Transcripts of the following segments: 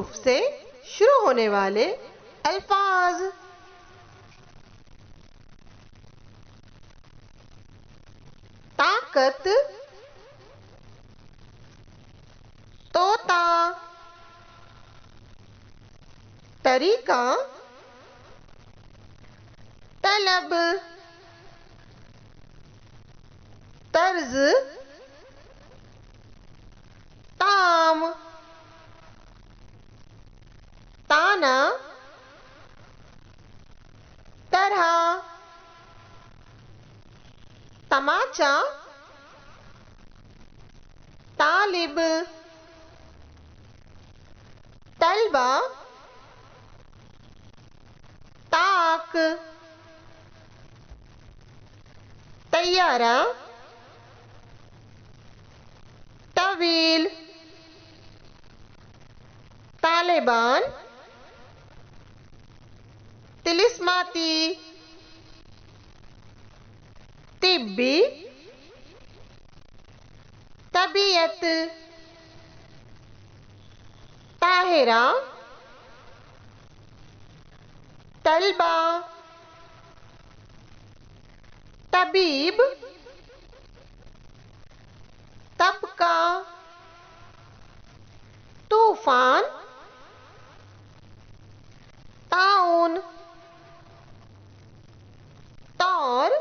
हरूफ से शुरू होने वाले अल्फाज। ताकत, तोता, तरीका, तलब, तर्ज, ताम, ताना, तरह, तमाचा, तालिब, तलबा, ताक, तैयारा, तवील, तालिबान, तिलिस्माती, तिब्बी, तबीयत, ताहिरा, तलबा, तबीब, तबका, तूफान, ताउन, तौर,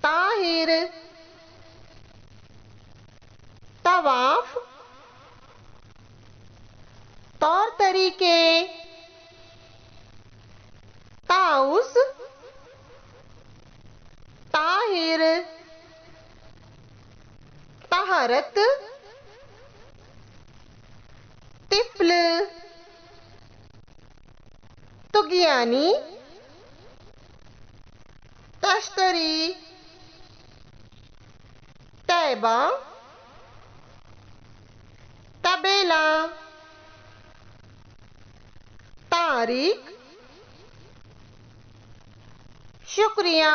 ताहिर, तवाफ, तौर तरीके, ताउस, ताहिर, तहरत, तिफल, तुगियानी, तश्तरी, तैबा, तबेला, तारीख, शुक्रिया।